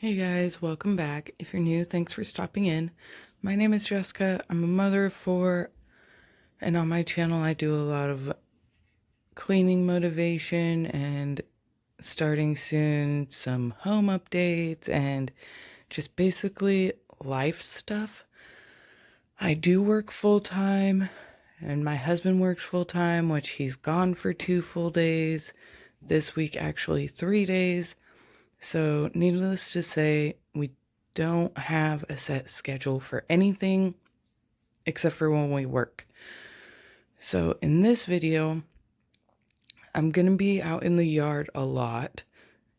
Hey guys, welcome back. If you're new, thanks for stopping in. My name is Jessica. I'm a mother of four, and on my channel I do a lot of cleaning motivation and starting soon some home updates and just basically life stuff. I do work full-time, and my husband works full-time, which he's gone for 2 full days. This week, actually 3 days. So, needless to say, we don't have a set schedule for anything except for when we work. So, in this video, I'm going to be out in the yard a lot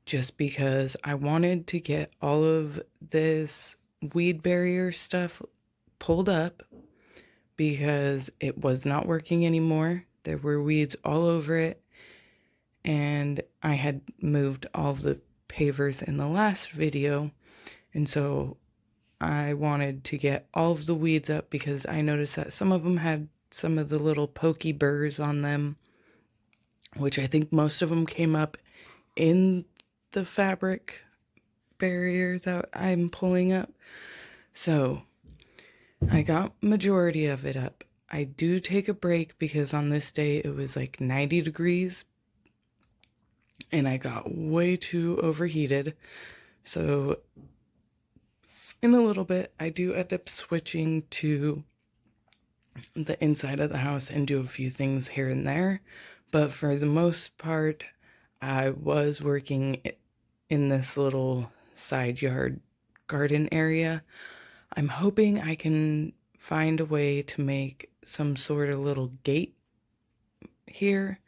just because I wanted to get all of this weed barrier stuff pulled up because it was not working anymore. There were weeds all over it, and I had moved all of the pavers in the last video, and so I wanted to get all of the weeds up because I noticed that some of them had some of the little pokey burrs on them, which I think most of them came up in the fabric barrier that I'm pulling up. So I got majority of it up. I do take a break because on this day it was like 90 degrees and I got way too overheated. So in a little bit, I do end up switching to the inside of the house and do a few things here and there. But for the most part, I was working in this little side yard garden area. I'm hoping I can find a way to make some sort of little gate here.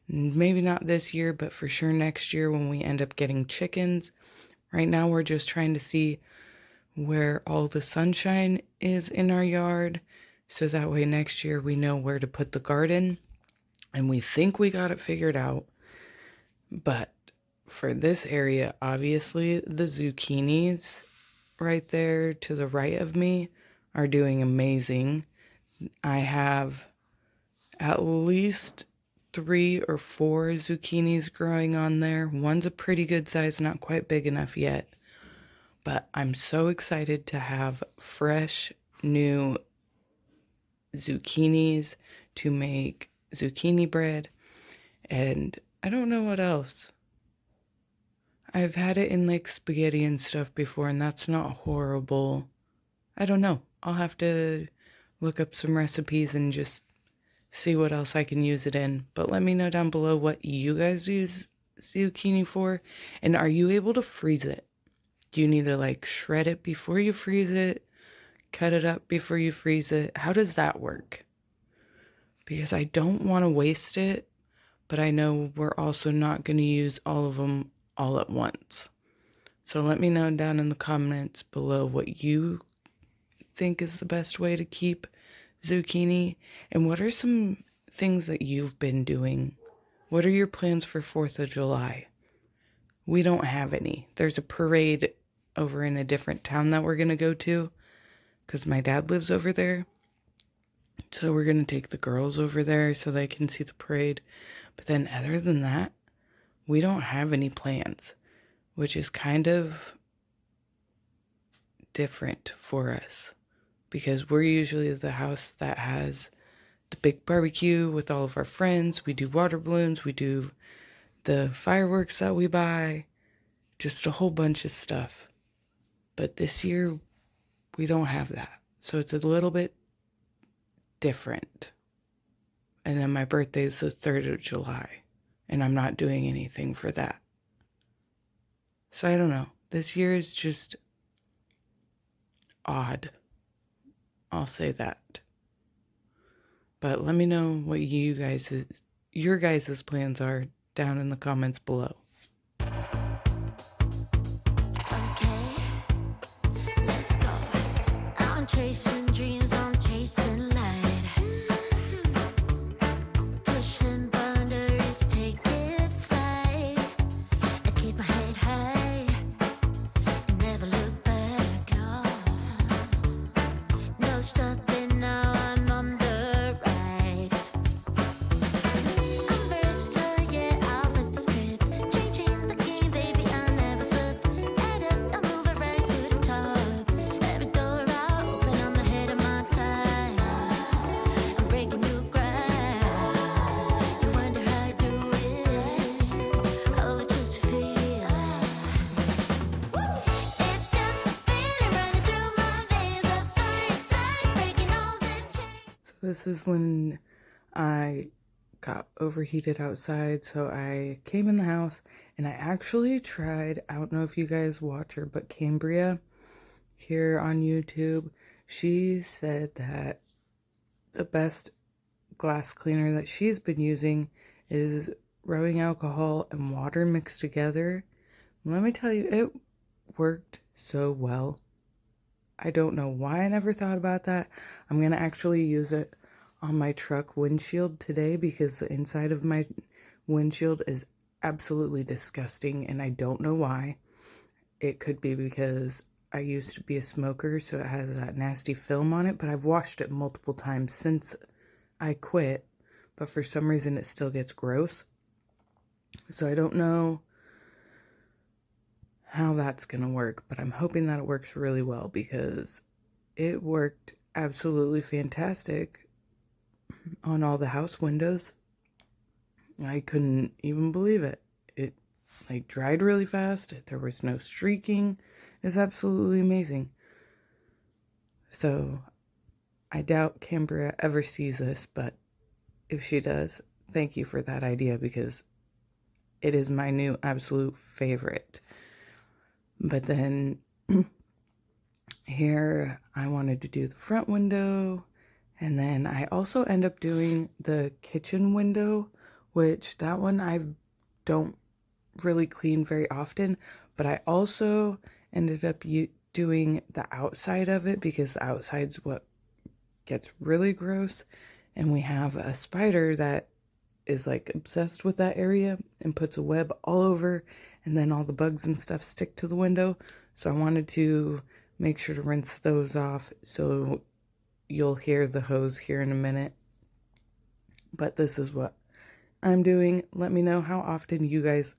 Maybe not this year, but for sure next year when we end up getting chickens. Right now we're just trying to see where all the sunshine is in our yard, so that way next year we know where to put the garden, and we think we got it figured out. But for this area, obviously the zucchinis right there to the right of me are doing amazing. I have at least 3 or 4 zucchinis growing on there. One's a pretty good size, not quite big enough yet. But I'm so excited to have fresh, new zucchinis to make zucchini bread. And I don't know what else. I've had it in like spaghetti and stuff before, and that's not horrible. I don't know. I'll have to look up some recipes and just see what else I can use it in. But let me know down below what you guys use zucchini for. And are you able to freeze it? Do you need to like shred it before you freeze it? Cut it up before you freeze it? How does that work? Because I don't want to waste it, but I know we're also not going to use all of them all at once. So let me know down in the comments below what you think is the best way to keep zucchini, and what are some things that you've been doing? What are your plans for 4th of July? We don't have any. There's a parade over in a different town that we're going to go to because my dad lives over there. So we're going to take the girls over there so they can see the parade. But then other than that, we don't have any plans, which is kind of different for us because we're usually the house that has the big barbecue with all of our friends. We do water balloons. We do the fireworks that we buy. Just a whole bunch of stuff. But this year, we don't have that. So it's a little bit different. And then my birthday is the 3rd of July. And I'm not doing anything for that. So I don't know. This year is just odd. I'll say that. But let me know what your guys' plans are down in the comments below. Chasing dreams, I'm chasing light. Pushing boundaries, taking flight. I keep my head high, never look back. No stopping now, I'm on the rise. I'm versatile, yeah, I'll flip the script. Changing the game, baby, I'll never slip. Head up, I'll move This is when I got overheated outside, so I came in the house and I actually tried, I don't know if you guys watch her, but Cambria here on YouTube, she said that the best glass cleaner that she's been using is rubbing alcohol and water mixed together. Let me tell you, it worked so well. I don't know why I never thought about that. I'm going to actually use it on my truck windshield today because the inside of my windshield is absolutely disgusting and I don't know why. It could be because I used to be a smoker, so it has that nasty film on it, but I've washed it multiple times since I quit, but for some reason it still gets gross. So I don't know how that's gonna work, but I'm hoping that it works really well because it worked absolutely fantastic on all the house windows. I couldn't even believe it. It like dried really fast. There was no streaking. It's absolutely amazing. So I doubt Cambria ever sees this, but if she does, thank you for that idea because it is my new absolute favorite. But then here I wanted to do the front window, and then I also end up doing the kitchen window, which that one I don't really clean very often, but I also ended up doing the outside of it because the outside's what gets really gross, and we have a spider that is like obsessed with that area and puts a web all over, and then all the bugs and stuff stick to the window. So I wanted to make sure to rinse those off, so you'll hear the hose here in a minute. But this is what I'm doing. Let me know how often you guys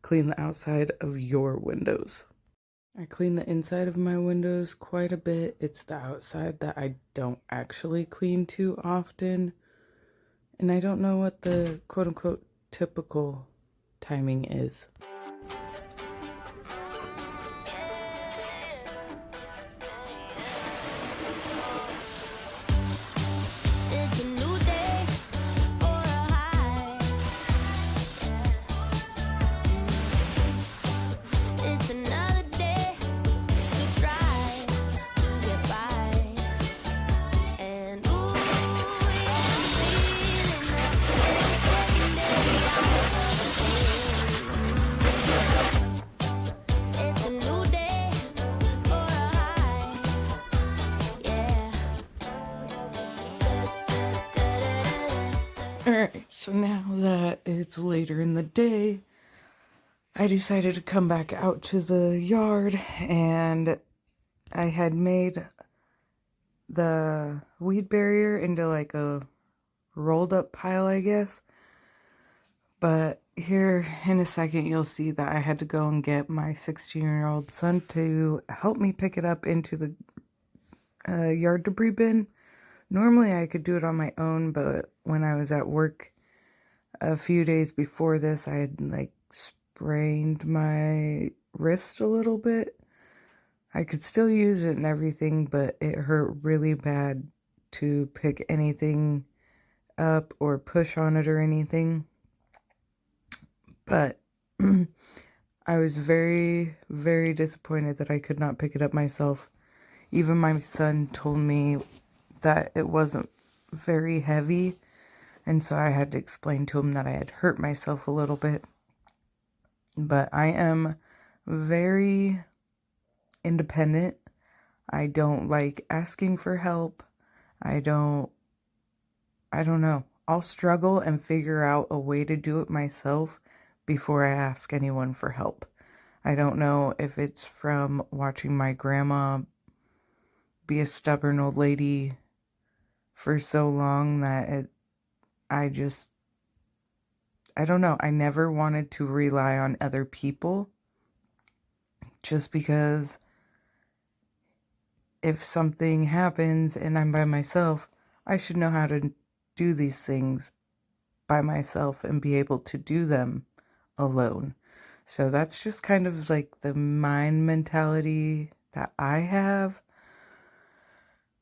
clean the outside of your windows. I clean the inside of my windows quite a bit. It's the outside that I don't actually clean too often. And I don't know what the quote-unquote typical timing is. It's a new day for a high. It's another day to try to get by. And ooh, yeah, I'm feeling the second day out of the day. It's a new day for a high. Yeah. Alright, so now that it's later in the day, I decided to come back out to the yard, and I had made the weed barrier into like a rolled up pile, I guess. But here in a second, you'll see that I had to go and get my 16-year-old son to help me pick it up into the yard debris bin. Normally I could do it on my own, but when I was at work a few days before this, I had like sprained my wrist a little bit. I could still use it and everything, but it hurt really bad to pick anything up or push on it or anything. But I was very, very disappointed that I could not pick it up myself. Even my son told me that it wasn't very heavy, and so I had to explain to him that I had hurt myself a little bit. But I am very independent. I don't like asking for help. I don't know. I'll struggle and figure out a way to do it myself before I ask anyone for help. I don't know if it's from watching my grandma be a stubborn old lady for so long that I don't know. I never wanted to rely on other people just because if something happens and I'm by myself, I should know how to do these things by myself and be able to do them alone. So that's just kind of like the mind mentality that I have.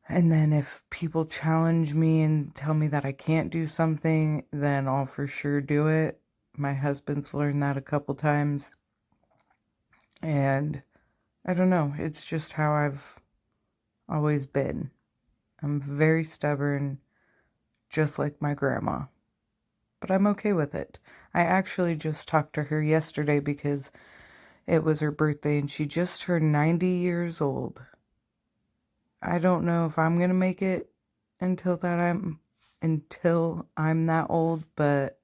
And then if people challenge me and tell me that I can't do something, then I'll for sure do it. My husband's learned that a couple times. And I don't know, it's just how I've always been. I'm very stubborn, just like my grandma. But I'm okay with it. I actually just talked to her yesterday because it was her birthday and she just turned 90 years old. I don't know if I'm gonna make it until I'm that old, but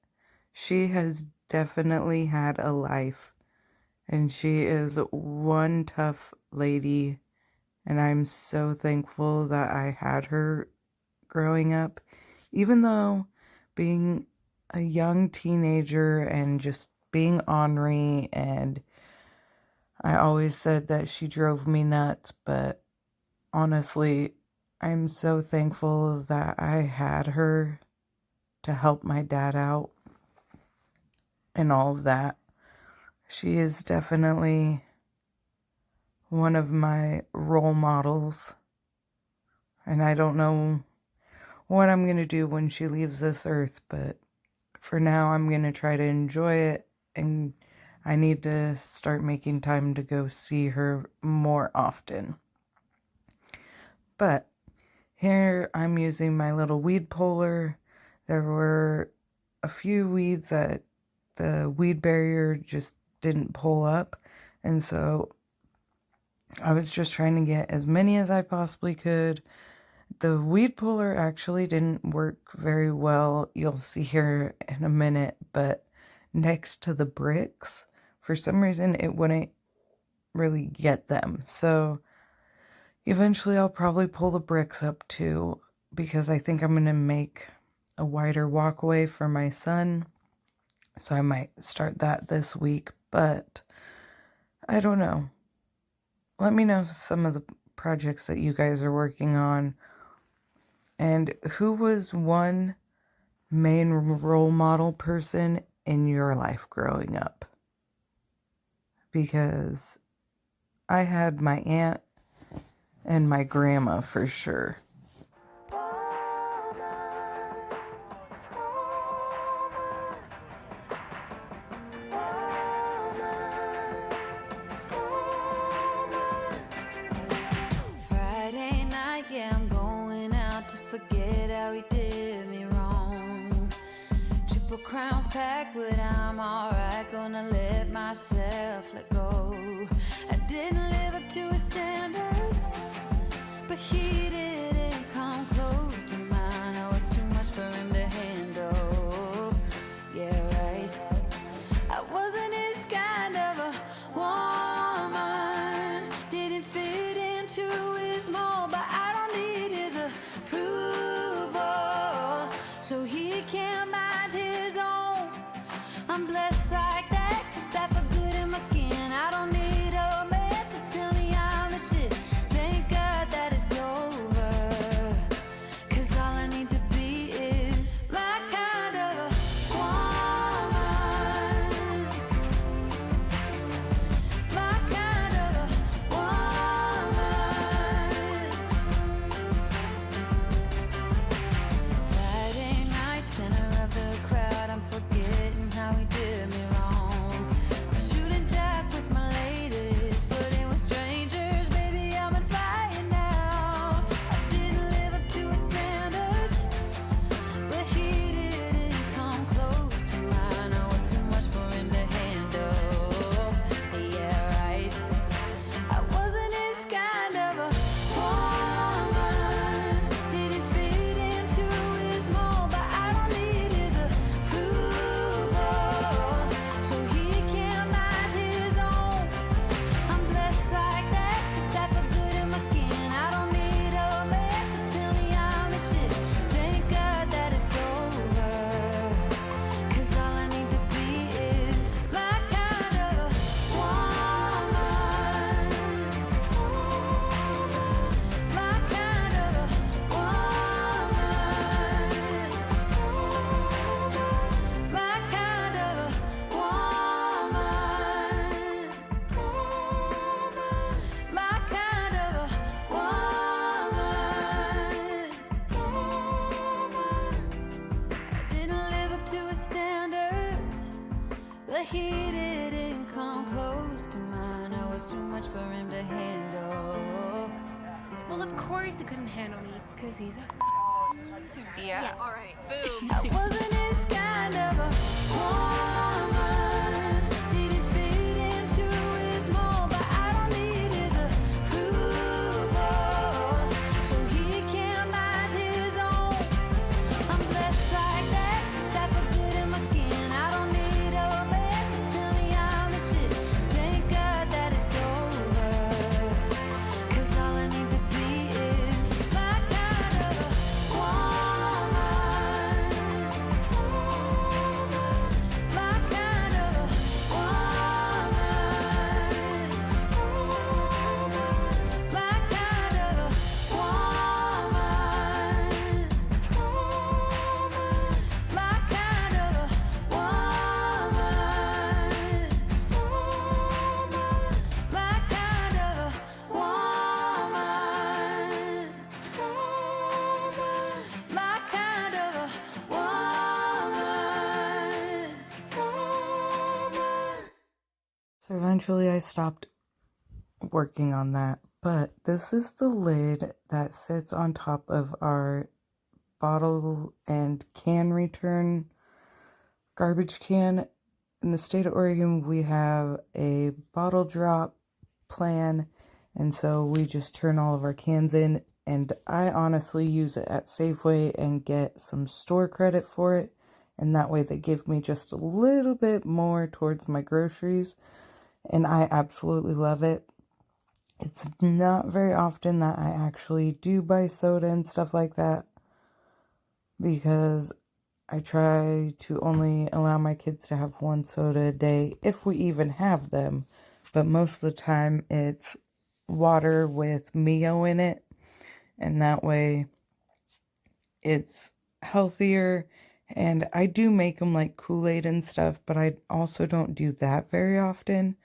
she has definitely had a life, and she is one tough lady, and I'm so thankful that I had her growing up, even though being a young teenager and just being ornery, and I always said that she drove me nuts, but honestly, I'm so thankful that I had her to help my dad out and all of that. She is definitely one of my role models, and I don't know what I'm going to do when she leaves this earth, but for now, I'm going to try to enjoy it, and I need to start making time to go see her more often. But here I'm using my little weed puller. There were a few weeds that the weed barrier just didn't pull up, and so I was just trying to get as many as I possibly could. The weed puller actually didn't work very well. You'll see here in a minute, but next to the bricks, for some reason it wouldn't really get them. So eventually I'll probably pull the bricks up too, because I think I'm going to make a wider walkway for my son. So I might start that this week, but I don't know. Let me know some of the projects that you guys are working on, and who was one main role model person in your life growing up? Because I had my aunt and my grandma for sure. Friday night, yeah, I'm going out to forget how he did me wrong. Triple crowns packed, but I'm alright. Gonna let myself let go. I didn't live up to his standards, but he didn't come close to mine. I was too much for him to handle. Yeah, right. I wasn't his kind of a woman. Didn't fit into his mold, but I don't need his approval, so he can't mind his own. I'm blessed like that, 'cause I feel good in my skin. I don't need a man to tell me I'm the shit. Thank God that it's over, 'cause all I need to be is my kind of a woman. My kind of a woman. Friday night, center of the crowd, I'm forgetting how he did me wrong. course he couldn't handle me, because he's a loser. Yeah. Yes. All right. Boom. I wasn't his kind of a woman. Didn't fit into his mold, but I don't need his approval, so he can't mind his own. I'm blessed like that, 'cause I feel good in my skin. I don't need a man to tell me I'm the shit. Thank God that it's over, 'cause all I need to be is my kind of a woman. My kind of a woman. My kind of a woman. My kind of a woman. My kind of a woman. My kind of a woman. So eventually I stopped working on that, but this is the lid that sits on top of our bottle and can return garbage can. In the state of Oregon, we have a bottle drop plan, and so we just turn all of our cans in, and I honestly use it at Safeway and get some store credit for it, and that way they give me just a little bit more towards my groceries, and I absolutely love it. It's not very often that I actually do buy soda and stuff like that, because I try to only allow my kids to have one soda a day, if we even have them. But most of the time it's water with Mio in it, and that way it's healthier. And I do make them like Kool-Aid and stuff, but I also don't do that very often.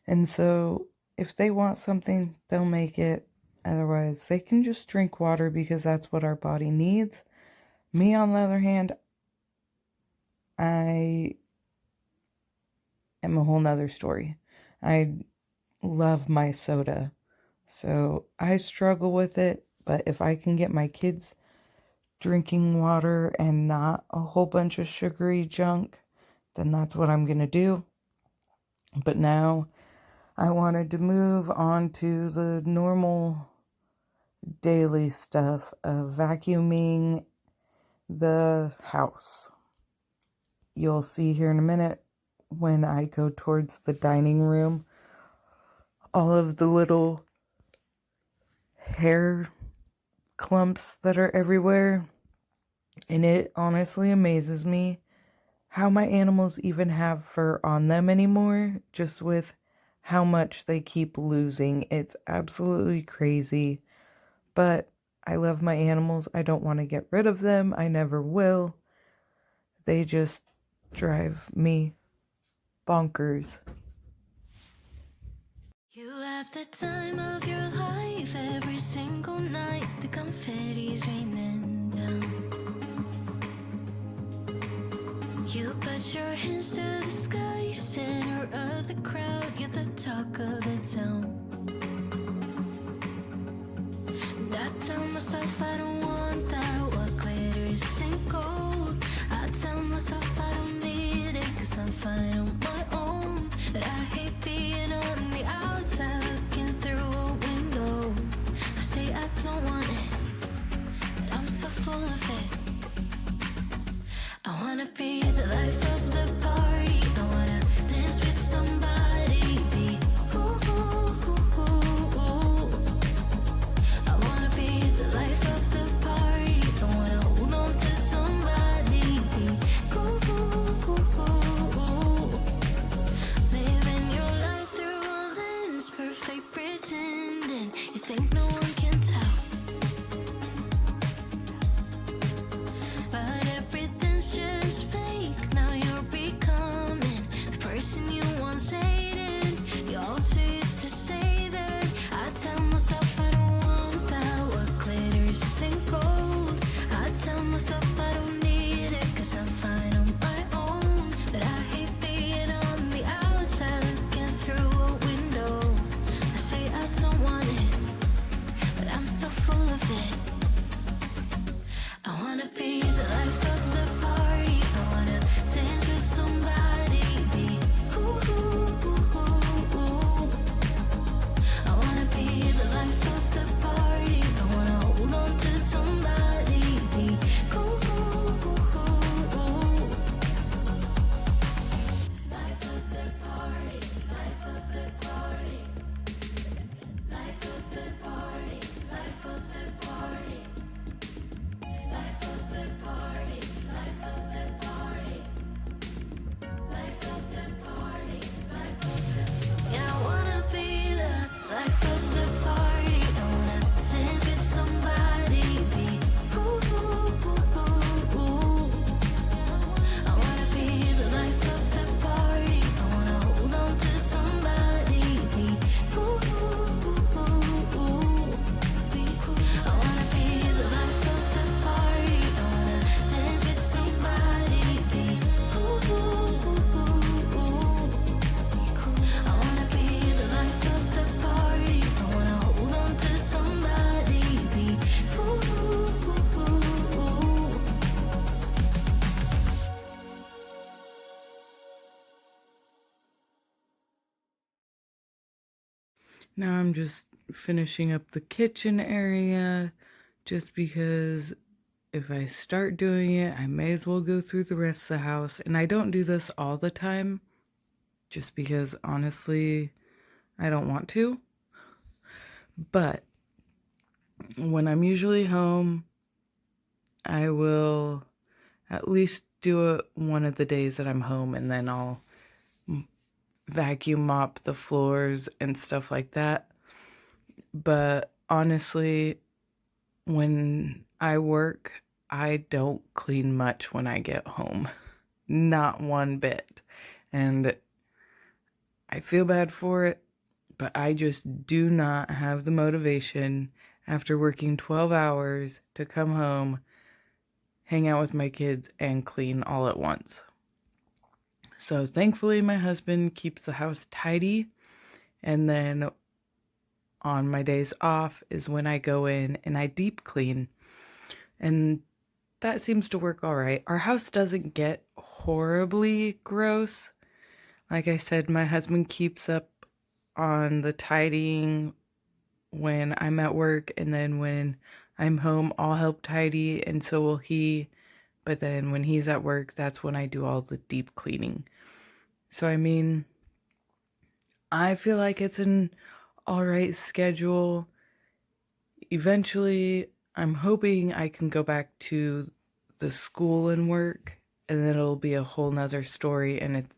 And so if they want something, they'll make it. Otherwise, they can just drink water, because that's what our body needs. Me, on the other hand, I am a whole nother story. I love my soda, so I struggle with it, but if I can get my kids drinking water and not a whole bunch of sugary junk, then that's what I'm gonna do. But now I wanted to move on to the normal daily stuff of vacuuming the house. You'll see here in a minute, when I go towards the dining room, all of the little hair clumps that are everywhere. And it honestly amazes me how my animals even have fur on them anymore, just with how much they keep losing. It's absolutely crazy. But I love my animals. I don't want to get rid of them. I never will. They just drive me bonkers. You have the time of your life every single night. The confetti's raining down. You put your hands to the sky, center of the crowd. You're the talk of the town. And I tell myself I don't want that. What glitters isn't gold. I tell myself I don't need it, 'cause I'm fine on my own. But I hate being on the outside looking through a window. I say I don't want it, but I'm so full of it. I wanna be the life of the party. I wanna dance with somebody. Be ooh, ooh, ooh, ooh, ooh. I wanna be the life of the party. I wanna hold on to somebody. Be ooh, ooh, ooh, ooh, ooh. Living your life through a lens, perfect pretending. You think no one can tell. it. I wanna be the life of the party. I wanna dance with somebody. Be ooh, ooh, ooh, ooh, ooh. I wanna be the life of the party. I wanna hold on to somebody. Be cool, ooh, ooh, ooh, ooh. Life of the party. Life of the party. Life of the party. Life of the party. Life of the party, life of the party, life of the party, life of the party. Yeah, I wanna be the life of the party. I wanna dance with somebody. Be ooh, ooh, ooh, ooh, ooh. I wanna be the life of the party. I wanna hold on to somebody. Be ooh, ooh, ooh, ooh, ooh. Be cool. I wanna be the life of the party. I wanna dance with somebody. Be ooh, ooh, ooh, ooh, ooh. Be cool. I wanna be the life of the party. I wanna hold on to somebody. Be ooh, ooh, ooh, ooh, ooh. Now I'm just finishing up the kitchen area just because if I start doing it, I may as well go through the rest of the house. And I don't do this all the time just because honestly, I don't want to. But when I'm usually home, I will at least do it one of the days that I'm home, and then I'll vacuum mop the floors and stuff like that. But honestly, when I work, I don't clean much when I get home. Not one bit. And I feel bad for it, but I just do not have the motivation after working 12 hours to come home, hang out with my kids, and clean all at once. So thankfully, my husband keeps the house tidy, and then on my days off is when I go in and I deep clean. And that seems to work all right. Our house doesn't get horribly gross. Like I said, my husband keeps up on the tidying when I'm at work, and then when I'm home, I'll help tidy, and so will he. But then when he's at work, that's when I do all the deep cleaning. So, I mean, I feel like it's an all right schedule. Eventually, I'm hoping I can go back to the school and work, and then it'll be a whole nother story, and it's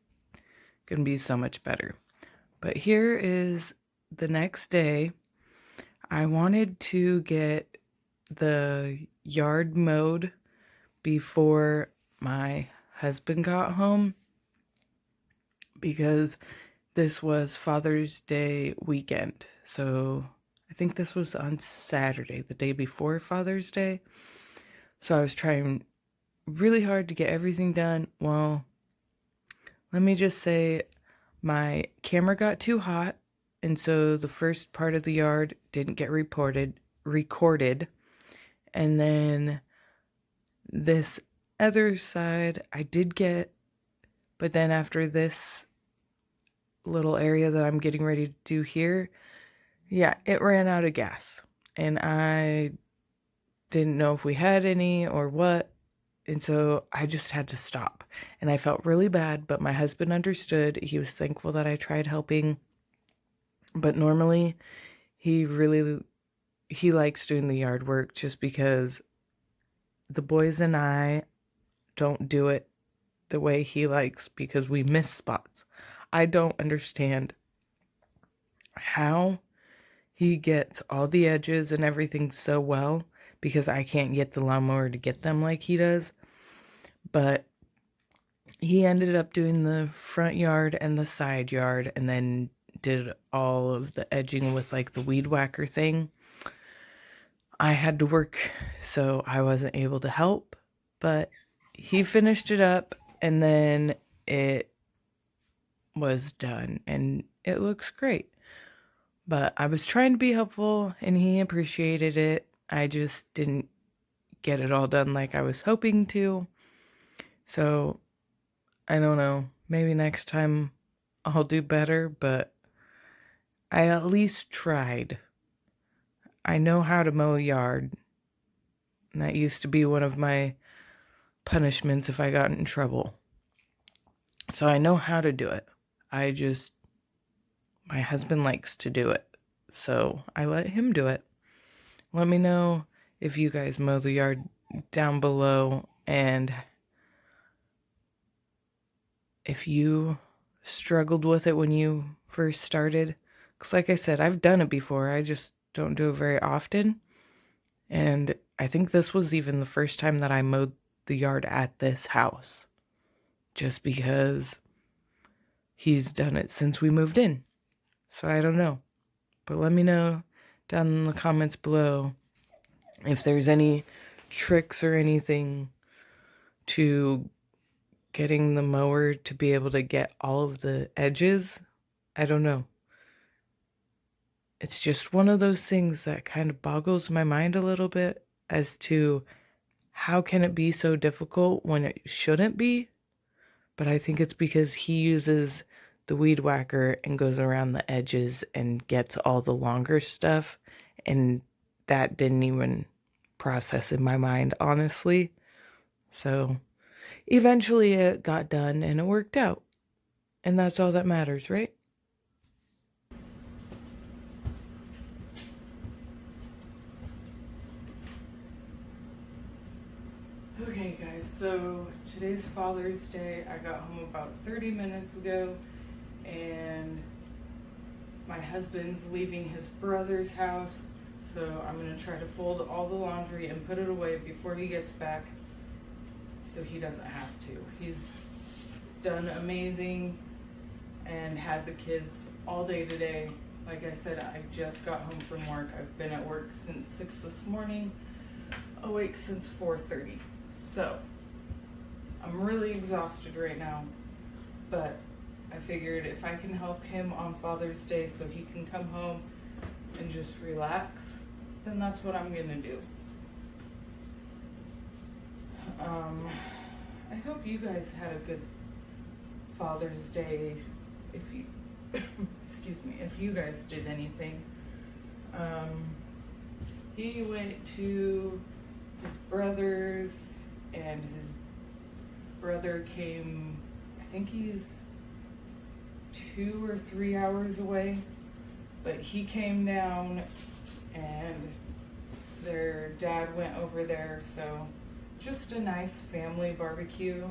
gonna be so much better. But here is the next day. I wanted to get the yard mowed before my husband got home because this was Father's Day weekend. So I think this was on Saturday, the day before Father's Day. So I was trying really hard to get everything done. Well, let me just say my camera got too hot, and so the first part of the yard didn't get recorded. And then this other side I did get, but then after this little area that I'm getting ready to do here, yeah, it ran out of gas. And I didn't know if we had any or what. And so I just had to stop. And I felt really bad, but my husband understood. He was thankful that I tried helping. But normally he likes doing the yard work just because the boys and I don't do it the way he likes because we miss spots. I don't understand how he gets all the edges and everything so well because I can't get the lawnmower to get them like he does. But he ended up doing the front yard and the side yard and then did all of the edging with like the weed whacker thing. I had to work, so I wasn't able to help, but he finished it up and then it was done and it looks great. But I was trying to be helpful and he appreciated it. I just didn't get it all done like I was hoping to. So, I don't know. Maybe next time I'll do better, but I at least tried. I know how to mow a yard. And that used to be one of my punishments if I got in trouble. So I know how to do it. My husband likes to do it. So I let him do it. Let me know if you guys mow the yard down below and if you struggled with it when you first started. Because like I said, I've done it before. I just don't do it very often. And I think this was even the first time that I mowed the yard at this house. Just because he's done it since we moved in. So I don't know. But let me know down in the comments below if there's any tricks or anything to getting the mower to be able to get all of the edges. I don't know. It's just one of those things that kind of boggles my mind a little bit as to how can it be so difficult when it shouldn't be? But I think it's because he uses the weed whacker and goes around the edges and gets all the longer stuff, and that didn't even process in my mind, honestly. So eventually it got done and it worked out, and that's all that matters, right? Okay guys, so today's Father's Day. I got home about 30 minutes ago, and my husband's leaving his brother's house, so I'm going to try to fold all the laundry and put it away before he gets back so he doesn't have to. He's done amazing and had the kids all day today. Like I said, I just got home from work. I've been at work since 6 this morning, awake since 4:30. So, I'm really exhausted right now, but I figured if I can help him on Father's Day so he can come home and just relax, then that's what I'm gonna do. I hope you guys had a good Father's Day, if you, excuse me, if you guys did anything. He went to his brother's, and his brother came, I think he's 2 or 3 hours away, but he came down and their dad went over there, so just a nice family barbecue.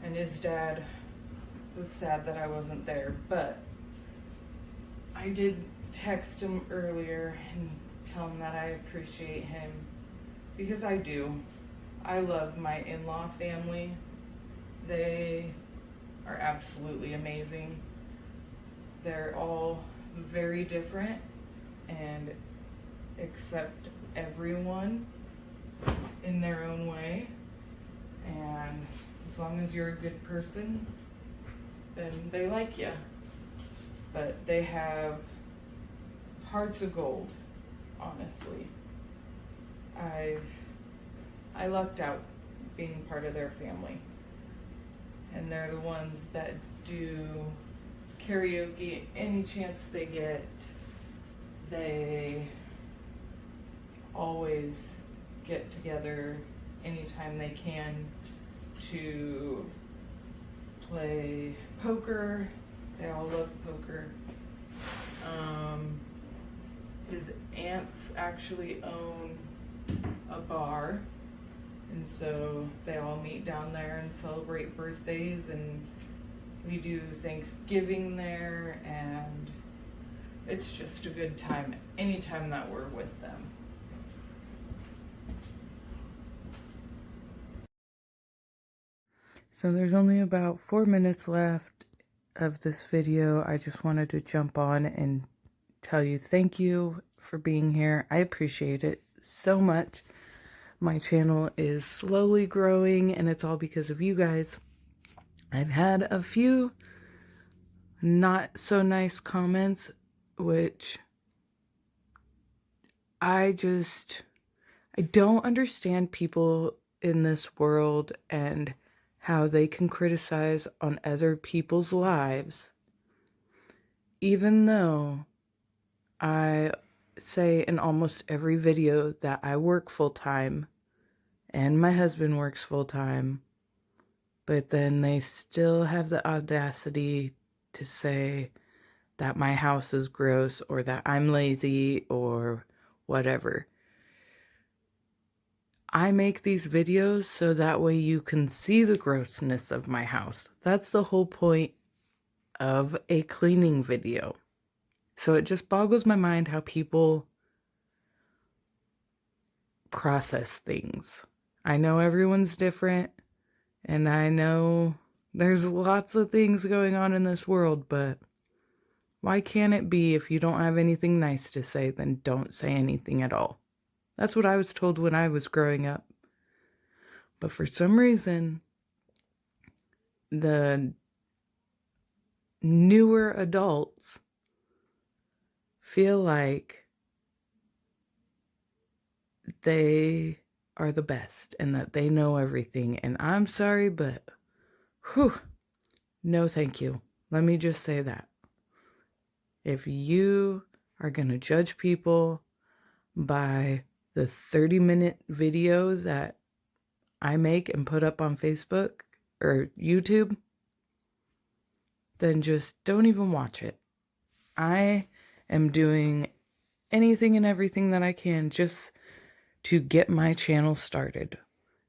And his dad was sad that I wasn't there, but I did text him earlier and tell him that I appreciate him, because I do. I love my in-law family. They are absolutely amazing. They're all very different and accept everyone in their own way. And as long as you're a good person, then they like you. But they have hearts of gold, honestly. I lucked out being part of their family. And they're the ones that do karaoke any chance they get. They always get together anytime they can to play poker. They all love poker. His aunts actually own a bar, and so they all meet down there and celebrate birthdays, and we do Thanksgiving there, and it's just a good time anytime that we're with them. So there's only about 4 minutes left of this video. I just wanted to jump on and tell you thank you for being here. I appreciate it so much. My channel is slowly growing, and it's all because of you guys. I've had a few not so nice comments, which I don't understand people in this world and how they can criticize on other people's lives, even though I say in almost every video that I work full time and my husband works full time, but then they still have the audacity to say that my house is gross or that I'm lazy or whatever. I make these videos so that way you can see the grossness of my house. That's the whole point of a cleaning video. So it just boggles my mind how people process things. I know everyone's different, and I know there's lots of things going on in this world, but why can't it be if you don't have anything nice to say, then don't say anything at all? That's what I was told when I was growing up. But for some reason, the newer adults feel like they are the best and that they know everything. And I'm sorry, but whew, no thank you. Let me just say that. If you are going to judge people by the 30-minute video that I make and put up on Facebook or YouTube, then just don't even watch it. I am doing anything and everything that I can just to get my channel started.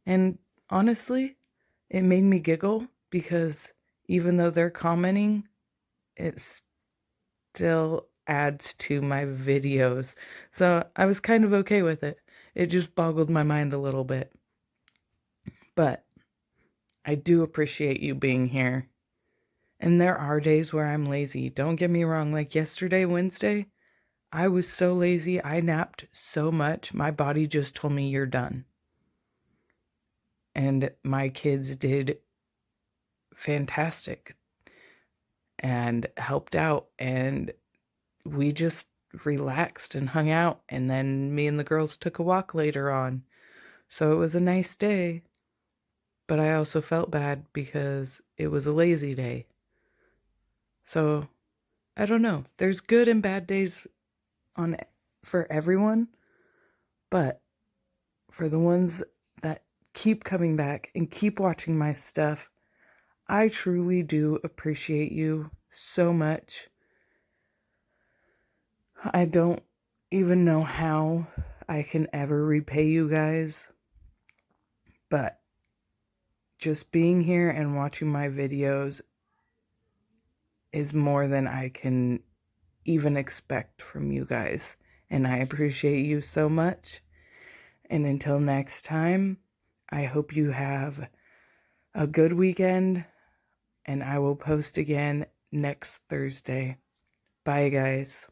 And honestly, it made me giggle because even though they're commenting, it still adds to my videos. So I was kind of okay with it. It just boggled my mind a little bit. But I do appreciate you being here. And there are days where I'm lazy. Don't get me wrong. Like yesterday, Wednesday, I was so lazy. I napped so much. My body just told me you're done. And my kids did fantastic and helped out. And we just relaxed and hung out. And then me and the girls took a walk later on. So it was a nice day. But I also felt bad because it was a lazy day. So I don't know. There's good and bad days for everyone, but for the ones that keep coming back and keep watching my stuff, I truly do appreciate you so much. I don't even know how I can ever repay you guys, but just being here and watching my videos is more than I can even expect from you guys. And I appreciate you so much. And until next time, I hope you have a good weekend. And I will post again next Thursday. Bye, guys.